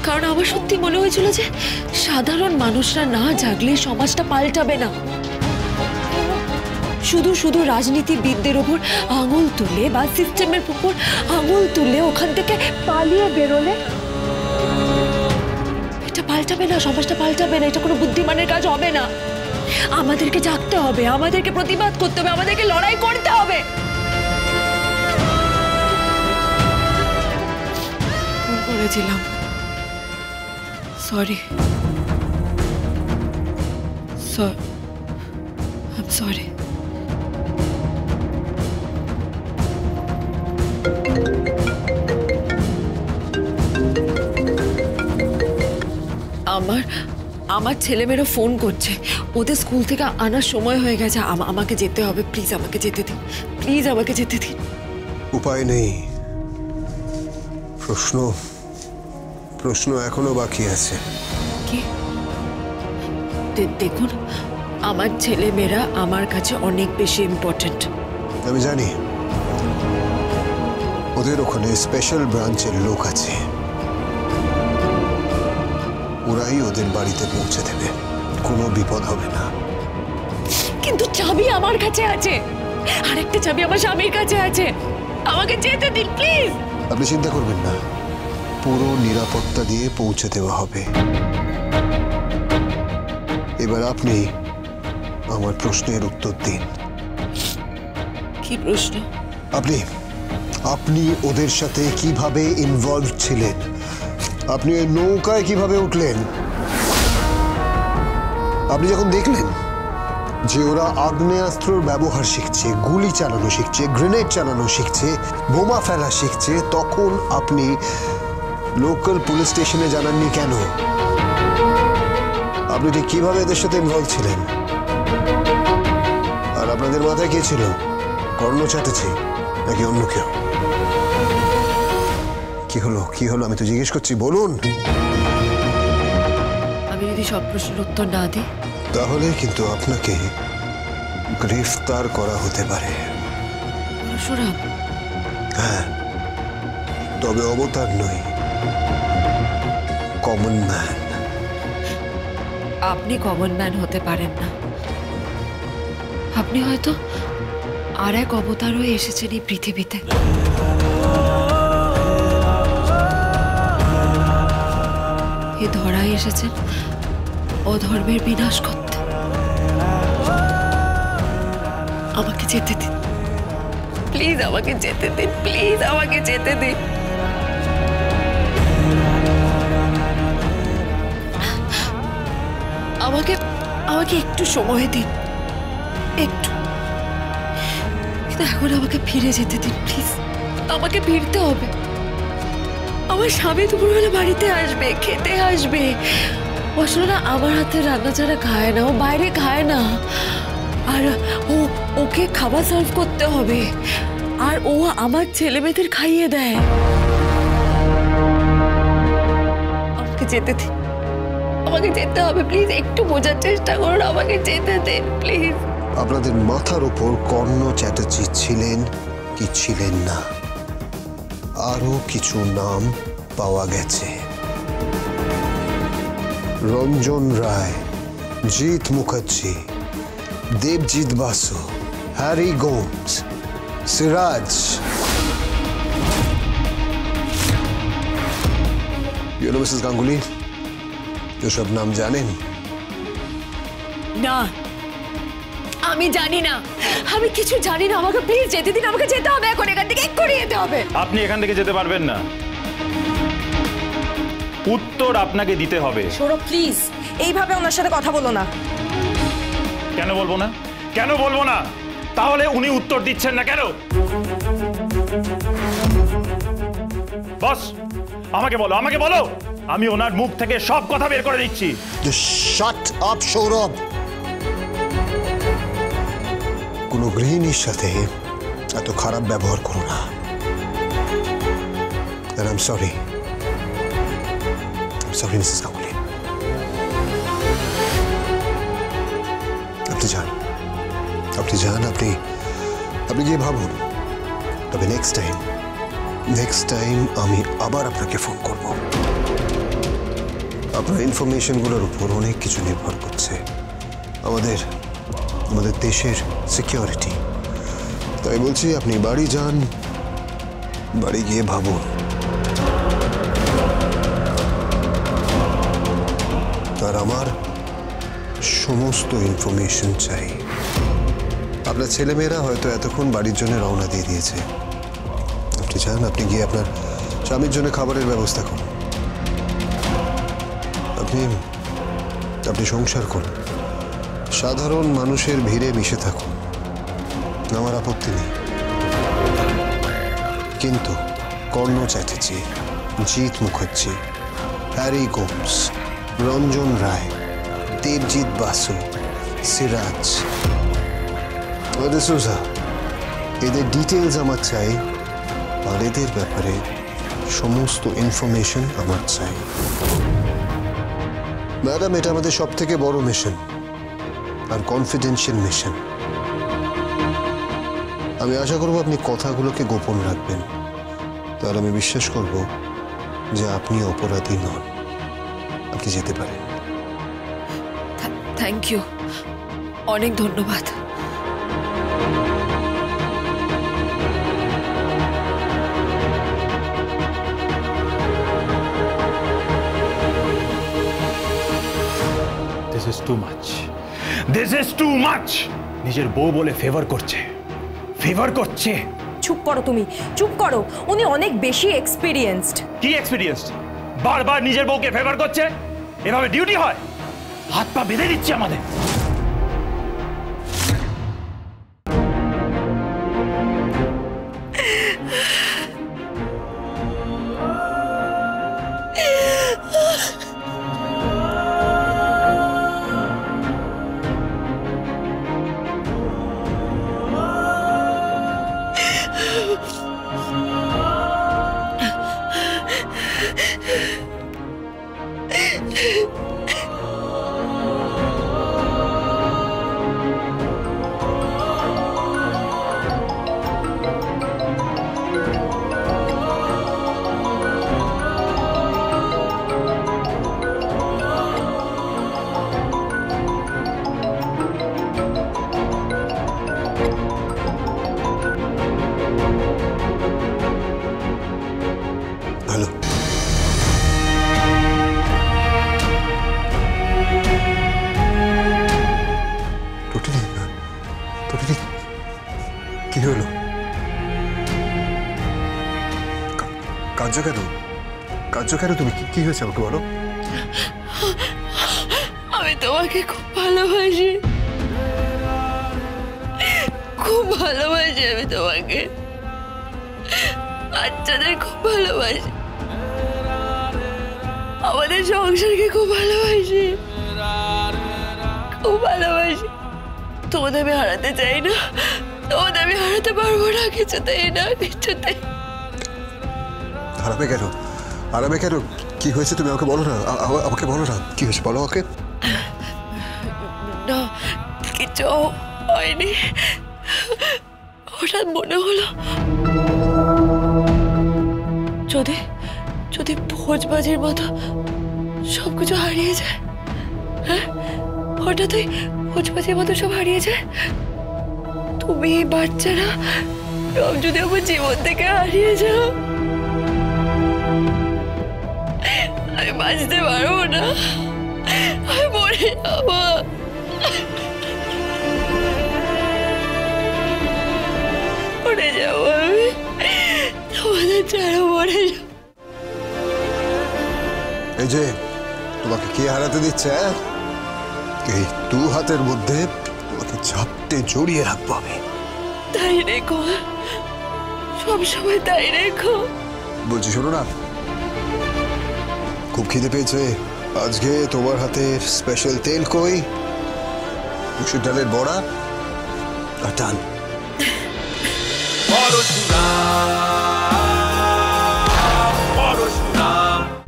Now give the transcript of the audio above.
কারণ আমার সত্যি মনে হয়েছিল যে সাধারণ মানুষরা না জাগলে সমাজটা পাল্টাবে না। শুধু শুধু রাজনীতিবিদদের ওপর আঙুল তুলে বা সিস্টেমের উপর আঙুল তুলে ওখান থেকে পালিয়ে বেরোলে এটা পাল্টাবে না, সমাজটা পাল্টাবে না। এটা কোনো বুদ্ধিমানের কাজ হবে না। আমাদেরকে জাগতে হবে, আমাদেরকে প্রতিবাদ করতে হবে, আমাদেরকে লড়াই করতে হবে। ভুল করেছিলাম, সরি। I'm sorry. আমার ছেলেমেয়েরা ফোন করছে, ওদের স্কুল থেকে আনার সময় হয়ে গেছে। আমাকে যেতে হবে, প্লিজ আমাকে যেতে দিন, প্লিজ আমাকে যেতে দিন। উপায় নেই, প্রশ্ন এখনো বাকি আছে। কি? দেখুন, আমার ছেলেমেয়েরা আমার কাছে অনেক বেশি ইম্পর্টেন্ট। আমি জানি ওদের ওখানে স্পেশাল ব্রাঞ্চের লোক আছে, ওরাই ওদের বাড়িতে পৌঁছে দেবে, কোনো বিপদ হবে না। কিন্তু চাবি আমার কাছে আছে, আরেকটা চাবি আমার স্বামীর কাছে আছে। আমাকে যেতে দিন প্লিজ। আপনি চিন্তা করবেন না, পুরো নিরাপত্তা দিয়ে পৌঁছে দেওয়া হবে। এবার আপনি আমার প্রশ্নের উত্তর দিন। কি প্রশ্ন? আপনি ওদের সাথে কিভাবে ইনভলভ ছিলেন? আপনি ওই নৌকায় কিভাবে উঠলেন? আপনি যখন দেখলেন যে ওরা আগ্নেয়াস্ত্রর ব্যবহার শিখছে, গুলি চালানো শিখছে, গ্রেনেড চালানো শিখছে, বোমা ফেলা শিখছে, তখন আপনি লোকাল পুলিশ স্টেশনে জানাননি কেন? আপনি ঠিক কিভাবে এদের সাথে ইনভলভ ছিলেন? আর আপনাদের মাথায় কে ছিল? কর্ণ চ্যাটার্জি নাকি অন্য কেউ? কি হলো আমি তো জিজ্ঞেস করছি, বলুন। আমি যদি সব প্রশ্নের উত্তর না দিই তাহলে কিন্তু আপনাকে গ্রেফতার করা হতে পারে। পরশুরাম? হ্যাঁ, তবে অবতার নয়, কমন ম্যান। আপনি কমন ম্যান হতে পারেন না। আপনি হয়তো আর এক অবতার হয়ে এসেছেন এই পৃথিবীতে। এ ধরায় এসেছেন অধর্মের বিনাশ করতে। আমাকে যেতে দিন প্লিজ, আমাকে যেতে দিন প্লিজ, আমাকে যেতে দিন। আমাকে একটু সময় দিন, একটু। কিন্তু এখন আমাকে ফিরে যেতে দিন প্লিজ। আমাকে ফিরতে হবে। আমার স্বামী দুপুরবেলা বাড়িতে আসবে, খেতে আসবে। আসলে না, আমার হাতে রান্না ছাড়া খায় না, ও বাইরে খায় না। আর ওকে খাবার সার্ভ করতে হবে, আর ও আমার ছেলে মেয়েদের খাইয়ে দেয়। আমাকে যেতে দিন, আমাকে যেতে হবে প্লিজ। একটু বোঝার চেষ্টা করুন, আমাকে যেতে দিন প্লিজ। আপনাদের মাথার উপর কর্ণ চ্যাটার্জি ছিলেন কি ছিলেন না, আরো কিছু নাম পাওয়া গেছে। রঞ্জন রায়, জিৎ মুখার্জি, দেবজিৎ বাসু, হ্যারি গোমস, সিরাজ। মিসেস গাঙ্গুলি, এসব নাম জানেন? না, আমি জানি না, আমি কিছু জানি না। আমাকে প্লিজ যেতে দিন, আমাকে যেতে হবে এখন, এখান থেকে এক্ষুনি যেতে হবে। আপনি এখান থেকে যেতে পারবেন না, উত্তর আপনাকে দিতে হবে। সৌরভ প্লিজ এইভাবে ওনার সাথে কথা বলো না। কেন বলবো না? কেন বলবো না? তাহলে উনি উত্তর দিচ্ছেন না কেন? বস, আমাকে বলো, আমাকে বলো, আমি ওনার মুখ থেকে সব কথা বের করে দিচ্ছি। Shut up Sourav. কোনো গৃহিণীর সাথে এত খারাপ ব্যবহার করো না। And I'm sorry. I'm sorry, Mrs. Ganguly. আপনি যান, আপনি গিয়ে ভাবুন। তবে নেক্সট টাইম আমি আবার আপনাকে ফোন করব। আপনার ইনফরমেশনগুলোর উপর অনেক কিছু নির্ভর করছে, আমাদের আমাদের দেশের সিকিউরিটি। তাই বলছি আপনি বাড়ি যান, বাড়ি গিয়ে ভাবুন। আর আমার সমস্ত ইনফরমেশন চাই। আপনার ছেলেমেয়েরা হয়তো এতক্ষণ বাড়ির জন্য রওনা দিয়ে দিয়েছে। আপনি চান, আপনি গিয়ে আপনার স্বামীর জন্য খাবারের ব্যবস্থা করুন। আপনি সংসার করুন, সাধারণ মানুষের ভিড়ে মিশে থাকুন, আমার আপত্তি নেই। কিন্তু কর্ণ চ্যাটার্জি, জিৎ মুখার্জি, হ্যারি গোমস, রঞ্জন রায়, দেবজিৎ বাসু, সিরাজ, ডিসোজা, এদের ডিটেলস আমার চাই। আর এদের ব্যাপারে সমস্ত ইনফরমেশন আমার চাই। ম্যাডাম, এটা আমাদের সব থেকে বড় মিশন আর কনফিডেন্সিয়াল মিশন। আমি আশা করব আপনি কথাগুলোকে গোপন রাখবেন, তাহলে আমি বিশ্বাস করব যে আপনি অপরাধী নন। আপনি যেতে পারেন। থ্যাংক ইউ, অনেক ধন্যবাদ। This is too much, this is too much. নিজের বউ বলে ফেভার করছে। চুপ করো তুমি, চুপ করো। উনি অনেক বেশি এক্সপিরিয়েন্সড। কি এক্সপিরিয়েন্সড? বারবার নিজের বউকে ফেভার করছে। এভাবে ডিউটি হয়? হাত পা বেঁধে দিচ্ছে আমাদের। হ্যালো, টোটালি কি হলো? কাঁদছো কেন তুমি? কি হয়েছে আমাকে বলো। আমি তোমাকে খুব ভালোবাসি, আমি তোমাকে। বাচ্চাদের খুব ভালোবাসি, আমাদের সংসারকে খুব ভালোবাসি। তোমাদের আমি হারাতে চাই না, তোমাদের আমি হারাতে পারবো না, কিছুতেই না, কিছুতেই। হারাবে কেন? কি হয়েছে তুমি আমাকে বলো না, আমাকে বলো না কি হয়েছে, বলো ওকে। না, কিছু হয়নি। হঠাৎ মনে হলো যদি ভোজবাজির মতো সবকিছু হারিয়ে যায়। হ্যাঁ, হঠাৎই ভোজবাজির মতো সব হারিয়ে যায়। তুমি, বাচ্চারা সব যদি আমার জীবন থেকে হারিয়ে যাও, আমি বাঁচতে পারবো না, আমি মরে যাবো। মরে যাবো আমি, তোমাদের ছাড়া মরে যাবো। এই যে তোমাকে কে হারাতে দিচ্ছে? এই দু হাতের মধ্যে তোমাকে ঝাপটে জড়িয়ে রাখবো আমি। তাই রেখো, সবসময় তাই রেখো। বলছি শোনো না, খুব খিদে পেয়েছে। আজকে তোমার হাতের স্পেশাল তেল কই, মুসুর ডালের বড়া আর ডাল।